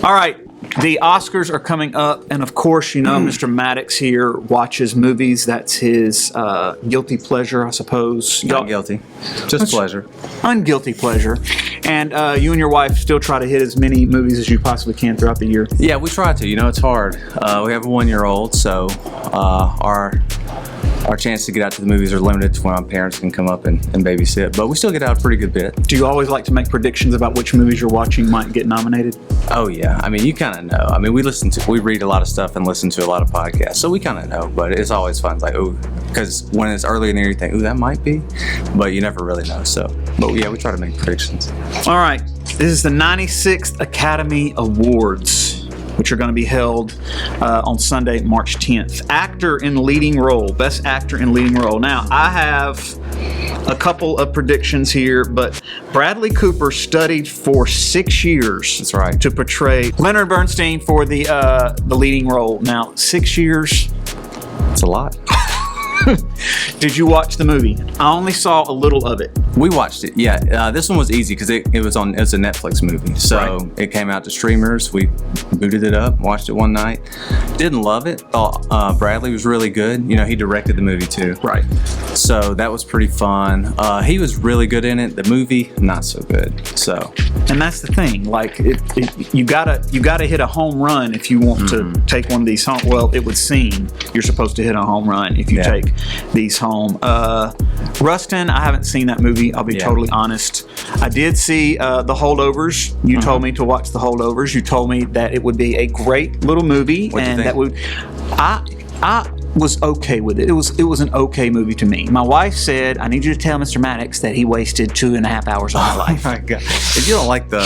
All right. The Oscars are coming up, and of course, you know, Mr. Maddox here watches movies. That's his guilty pleasure, I suppose. Not guilty, just pleasure. Unguilty pleasure. And you and your wife still try to hit as many movies as you possibly can throughout the year. Yeah, we try to. You know, it's hard. We have a 1-year-old, so our chance to get out to the movies are limited to when our parents can come up and babysit. But we still get out a pretty good bit. Do you always like to make predictions about which movies you're watching might get nominated? Oh yeah, I mean, you kind of know. I mean, we read a lot of stuff and listen to a lot of podcasts, so we kind of know. But it's always fun. It's like, oh, because when it's early in the year, you think, oh, that might be, but you never really know. So, but yeah, we try to make predictions. All right, this is the 96th Academy Awards, which are going to be held on Sunday, March 10th. Actor in leading role, best actor in leading role. Now, I have a couple of predictions here, but Bradley Cooper studied for 6 years. That's right. To portray Leonard Bernstein for the leading role. Now, 6 years. It's a lot. Did you watch the movie? I only saw a little of it. We watched it, yeah. This one was easy because it was a Netflix movie. So Right. It came out to streamers. We booted it up, watched it one night. Didn't love it. Thought Bradley was really good. You know, he directed the movie too. Right. So that was pretty fun. He was really good in it. The movie, not so good. So. And that's the thing. Like, you gotta hit a home run if you want to take one of these home. Well, it would seem you're supposed to hit a home run if you take these home. Rustin, I haven't seen that movie. I'll be totally honest. I did see The Holdovers. You told me to watch The Holdovers. You told me that it would be a great little movie, What'd you think? I was okay with it. It was an okay movie to me. My wife said, "I need you to tell Mr. Maddox that he wasted 2.5 hours of my life." Oh my God. If you don't like the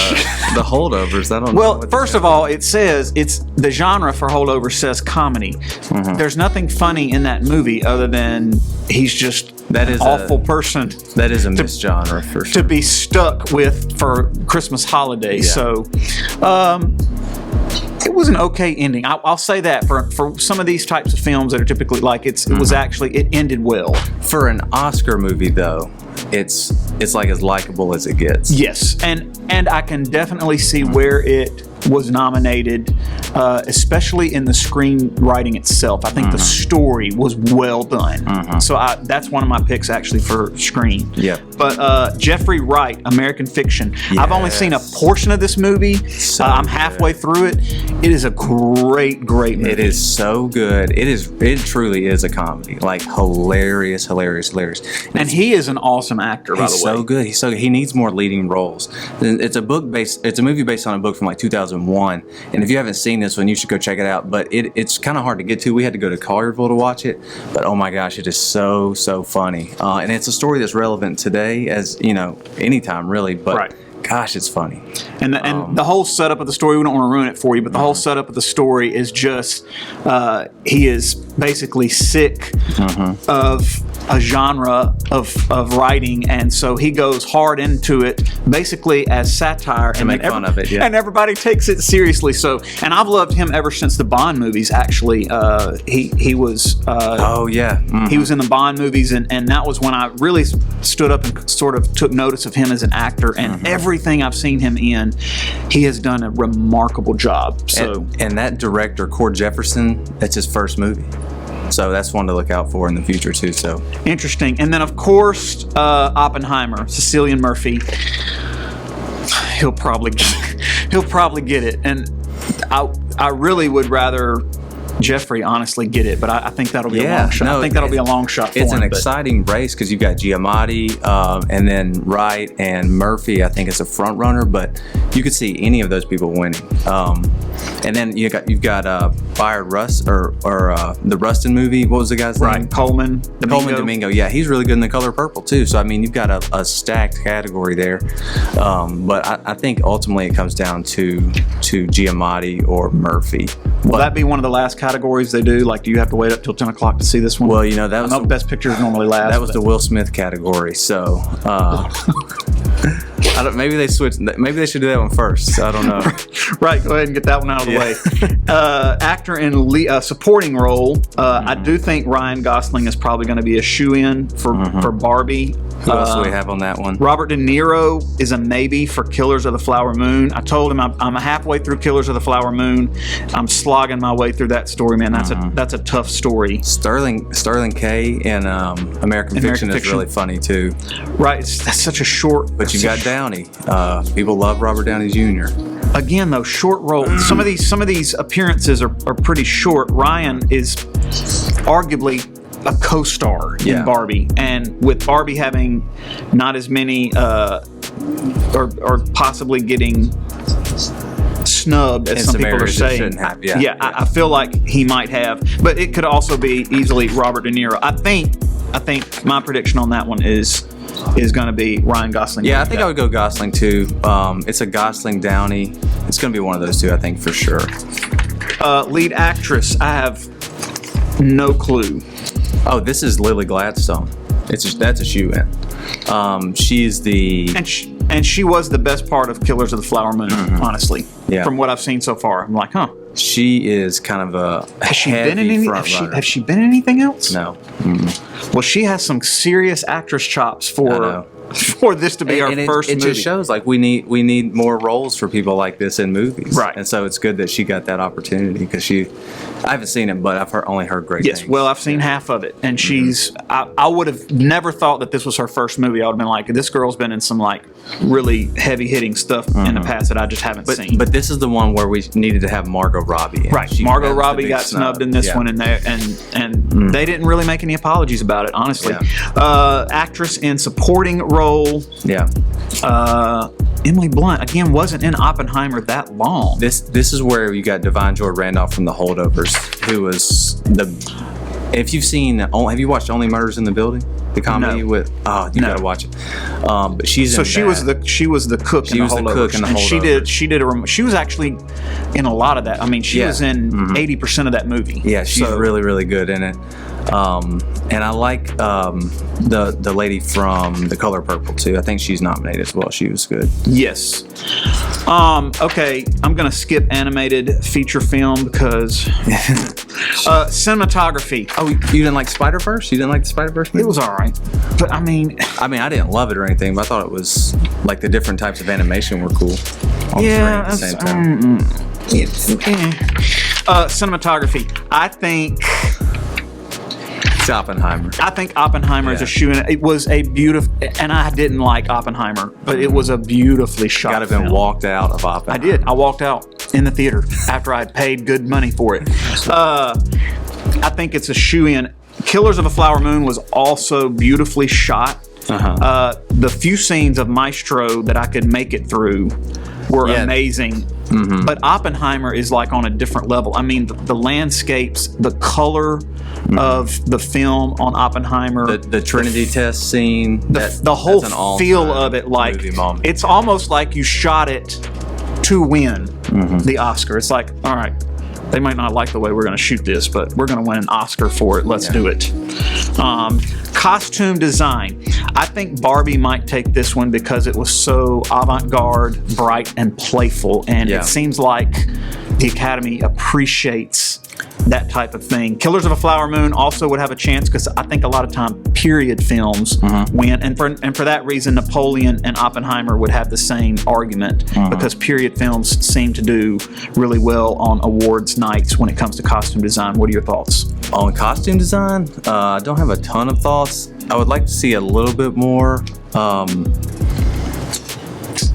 holdovers, I don't know. Well, first of all, it says it's the genre for Holdovers says comedy. There's nothing funny in that movie other than he's just an awful person. That is a misgenre for sure. To be stuck with for Christmas holidays. Yeah. So, it was an okay ending. I'll say that for some of these types of films that are typically like it was actually it ended well. For an Oscar movie, though, it's like as likable as it gets. Yes, and I can definitely see where it was nominated, especially in the screenwriting itself. I think the story was well done. So that's one of my picks actually for screen. Yeah. But Jeffrey Wright, American Fiction. I've only seen a portion of this movie. So I'm halfway through it. It is a great movie. It is so good. It truly is a comedy. Like hilarious. And he is an awesome actor, by the way. He's so good. He needs more leading roles. It's a movie based on a book from like 2001. And if you haven't seen this one, you should go check it out. But it's kind of hard to get to. We had to go to Collierville to watch it. But oh my gosh, it is so funny. And it's a story that's relevant today, as you know, anytime really. But gosh, it's funny. And the whole setup of the story, we don't want to ruin it for you, but the whole setup of the story is just he is basically sick of a genre of writing, and so he goes hard into it basically as satire to make fun of it, and everybody takes it seriously. So, and I've loved him ever since the Bond movies. Actually, he was he was in the Bond movies, and that was when I really stood up and sort of took notice of him as an actor. And everything I've seen him in, he has done a remarkable job. So, and that director, Cord Jefferson, that's his first movie. So that's one to look out for in the future too. So interesting. And then of course, Oppenheimer, Cillian Murphy. He'll probably get it. And I really would rather Jeffrey honestly get it, but I think that'll be a long shot. I think that'll be a long shot for him. It's an exciting race because you've got Giamatti and then Wright and Murphy. I think it's a front runner, but you could see any of those people winning. And then you've got Bayard Rust or the Rustin movie. What was the guy's name? Coleman Domingo. Yeah, he's really good in The Color Purple too. So I mean, you've got a stacked category there. But I think ultimately it comes down to Giamatti or Murphy. Will that be one of the last categories they do? Like, do you have to wait up till 10 o'clock to see this one? Well, you know, that was the Best Pictures normally last. That was the Will Smith category. So Maybe they switched. Maybe they should do that one first. I don't know. Right, go ahead and get that one out of the way. Actor in supporting role. I do think Ryan Gosling is probably going to be a shoe-in for Barbie. Who else do we have on that one? Robert De Niro is a maybe for Killers of the Flower Moon. I told him I'm halfway through Killers of the Flower Moon. I'm slogging my way through that story, man. That's a tough story. Sterling K in American Fiction is really funny too. Right, that's such a short. But you got Downey. People love Robert Downey Jr. Again, though, short role. Some of these appearances are pretty short. Ryan is arguably a co-star in Barbie, and with Barbie having not as many or possibly getting snubbed as some people are saying. I feel like he might have, but it could also be easily Robert De Niro. I think my prediction on that one is going to be Ryan Gosling. Yeah, I think I would go Gosling too. It's a Gosling Downey. It's going to be one of those two, I think, for sure. Lead actress, I have no clue. Oh, this is Lily Gladstone. That's a shoe-in. She's the and she was the best part of Killers of the Flower Moon, honestly. Yeah. From what I've seen so far, I'm like, huh. She is kind of a has she been in anything anything else? No. Well, she has some serious actress chops for this to be our first movie. It just shows like we need more roles for people like this in movies. Right. And so it's good that she got that opportunity because I haven't seen it, but I've only heard great things. Yes, well, I've seen half of it, and she's. I would have never thought that this was her first movie. I would have been like, this girl's been in some like really heavy hitting stuff in the past that I just haven't seen. But this is the one where we needed to have Margot Robbie. Right, Margot Robbie got snubbed in this one, and they didn't really make any apologies about it, honestly. Yeah. Actress in supporting role. Yeah. Emily Blunt again wasn't in Oppenheimer that long. This is where you got Divine Joy Randolph from The Holdovers, who was if you've seen, have you watched Only Murders in the Building? The comedy with you gotta watch it. But she's in she was the cook. She was the cook in The Holdovers. She was actually in a lot of that. I mean, she was in 80% of that movie. Yeah, she's really really good in it. And I like the lady from The Color Purple too. I think she's nominated as well. She was good. Yes. Okay, I'm gonna skip animated feature film because cinematography. Oh, you didn't like Spider-Verse? You didn't like the Spider-Verse movie? It was all right, but I mean, I didn't love it or anything, but I thought it was like the different types of animation were cool. Yeah, at the same time. Cinematography. I think. Oppenheimer. I think Oppenheimer is a shoe-in. It was a beautiful, and I didn't like Oppenheimer, but it was a beautifully shot. Got to have been walked out of Oppenheimer. I did. I walked out in the theater after I had paid good money for it. I think it's a shoe-in. Killers of a Flower Moon was also beautifully shot. The few scenes of Maestro that I could make it through were amazing. But Oppenheimer is like on a different level. I mean, the landscapes, the color of the film on Oppenheimer, the Trinity test scene, the whole feel of it, like it's almost like you shot it to win the Oscar. It's like, all right, they might not like the way we're going to shoot this, but we're going to win an Oscar for it. Let's do it. Costume design. I think Barbie might take this one because it was so avant-garde, bright, and playful, and it seems like the Academy appreciates that type of thing. Killers of a Flower Moon also would have a chance because I think a lot of time period films win, and for that reason, Napoleon and Oppenheimer would have the same argument because period films seem to do really well on awards nights when it comes to costume design. What are your thoughts? On costume design, I don't have a ton of thoughts. I would like to see a little bit more.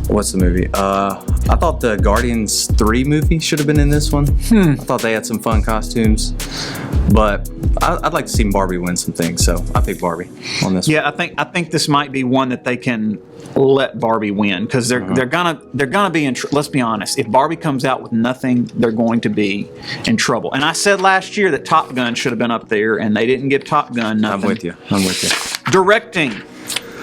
What's the movie? I thought the Guardians 3 movie should have been in this one. I thought they had some fun costumes, but I'd like to see Barbie win some things, so I pick Barbie on this one. Yeah, I think this might be one that they can let Barbie win because they're gonna be in. Let's be honest. If Barbie comes out with nothing, they're going to be in trouble. And I said last year that Top Gun should have been up there, and they didn't give Top Gun nothing. I'm with you. Directing.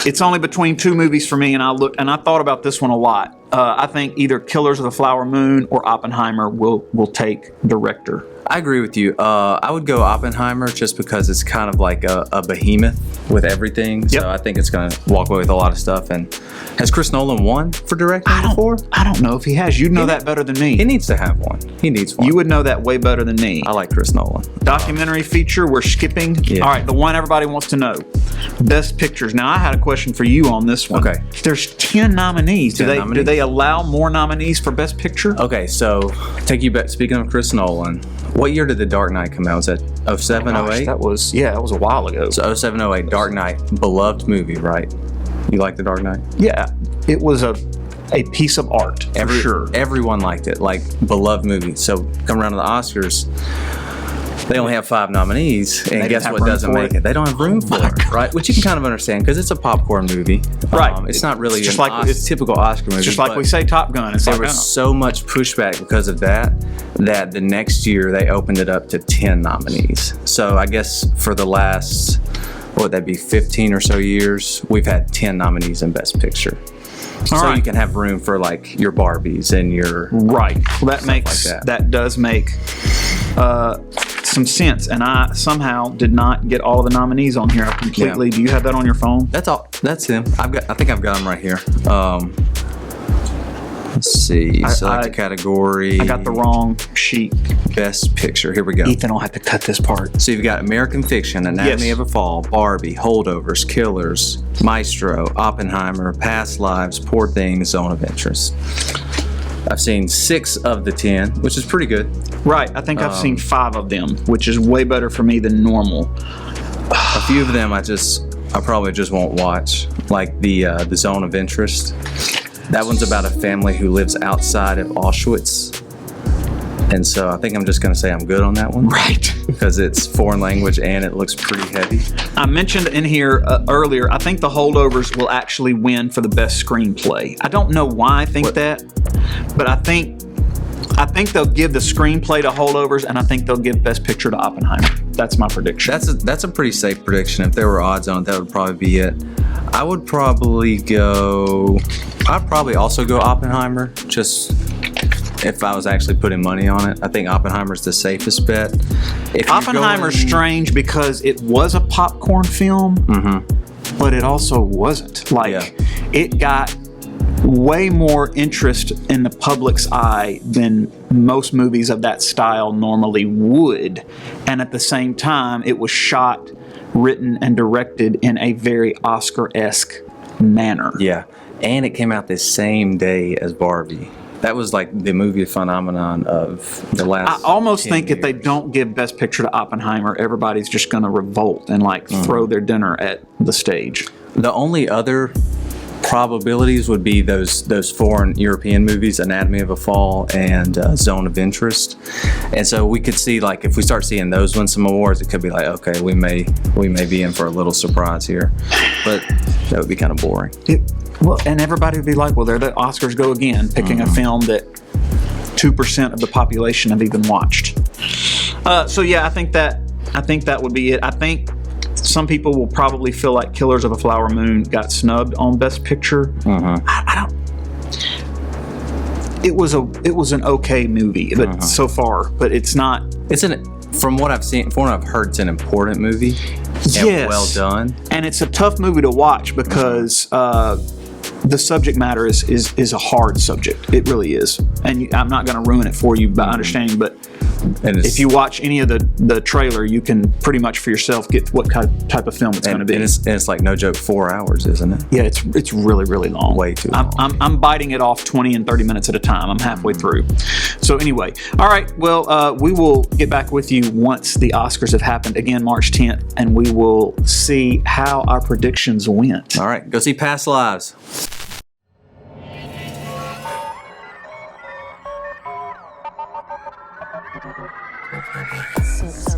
It's only between two movies for me, and I thought about this one a lot. I think either Killers of the Flower Moon or Oppenheimer will take director. I agree with you. I would go Oppenheimer just because it's kind of like a behemoth with everything. So I think it's going to walk away with a lot of stuff. And has Chris Nolan won for directing before? I don't know if he has. You'd know that better than me. He needs to have one. He needs one. You would know that way better than me. I like Chris Nolan. Documentary feature, we're skipping. Yeah. All right, the one everybody wants to know. Best pictures. Now, I had a question for you on this one. Okay. There's 10 nominees. Do they allow more nominees for Best Picture? Okay, so take you back. Speaking of Chris Nolan, what year did The Dark Knight come out? Was that 07, 08? That was a while ago. So 07, 08, Dark Knight, beloved movie, right? You like The Dark Knight? Yeah, it was a piece of art, for sure. Everyone liked it, like beloved movie. So come around to the Oscars, they only have 5 nominees, and guess what doesn't make it? They don't have room for it, right? Which you can kind of understand because it's a popcorn movie. Right. It's not really just it's typical Oscar movie. Just like we say Top Gun. It's there like, was so much pushback because of that the next year they opened it up to 10 nominees. So I guess for the last, what would that be, 15 or so years, we've had 10 nominees in Best Picture. So you can have room for like your Barbies and your well, that does make some sense. And I somehow did not get all of the nominees on here. I completely. Do you have that on your phone? That's all. That's him. I think I've got them right here. Let's see. Select a category. I got the wrong sheet. Best Picture. Here we go. Ethan will have to cut this part. So you've got American Fiction, Anatomy of a Fall, Barbie, Holdovers, Killers, Maestro, Oppenheimer, Past Lives, Poor Things, Zone of Interest. I've seen 6 of the 10, which is pretty good. Right. I think I've seen 5 of them, which is way better for me than normal. A few of them I probably just won't watch, like the Zone of Interest. That one's about a family who lives outside of Auschwitz. And so I think I'm just going to say I'm good on that one. Right. Because it's foreign language and it looks pretty heavy. I mentioned in here earlier, I think The Holdovers will actually win for the best screenplay. I don't know why I think that, but I think they'll give the screenplay to Holdovers, and I think they'll give Best Picture to Oppenheimer. That's my prediction. That's a pretty safe prediction. If there were odds on it, that would probably be it. I'd probably also go Oppenheimer, just if I was actually putting money on it. I think Oppenheimer's the safest bet. Oppenheimer's strange because it was a popcorn film, but it also wasn't. It got way more interest in the public's eye than most movies of that style normally would. And at the same time, it was shot, written, and directed in a very Oscar-esque manner. Yeah, and it came out the same day as Barbie. That was like the movie phenomenon of the last. I almost think if they don't give Best Picture to Oppenheimer, everybody's just going to revolt and throw their dinner at the stage. The only other probabilities would be those foreign European movies, Anatomy of a Fall and Zone of Interest. And so we could see, like, if we start seeing those win some awards, it could be like, okay, we may be in for a little surprise here. But that would be kind of boring. And everybody would be like, well, there the Oscars go again, picking a film that 2% of the population have even watched. So yeah, I think that would be it. I think some people will probably feel like Killers of a Flower Moon got snubbed on Best Picture. I don't. It was an okay movie, but so far, but it's not. From what I've seen, from what I've heard, it's an important movie. Yes, well done. And it's a tough movie to watch because the subject matter is a hard subject. It really is, and I'm not going to ruin it for you by understanding, but. If you watch any of the trailer, you can pretty much for yourself get what type of film it's going to be. And it's like, no joke, 4 hours, isn't it? Yeah, it's really, really long. Way too long. I'm biting it off 20 and 30 minutes at a time. I'm halfway through. So anyway, all right. Well, we will get back with you once the Oscars have happened, again, March 10th, and we will see how our predictions went. All right. Go see Past Lives. Six to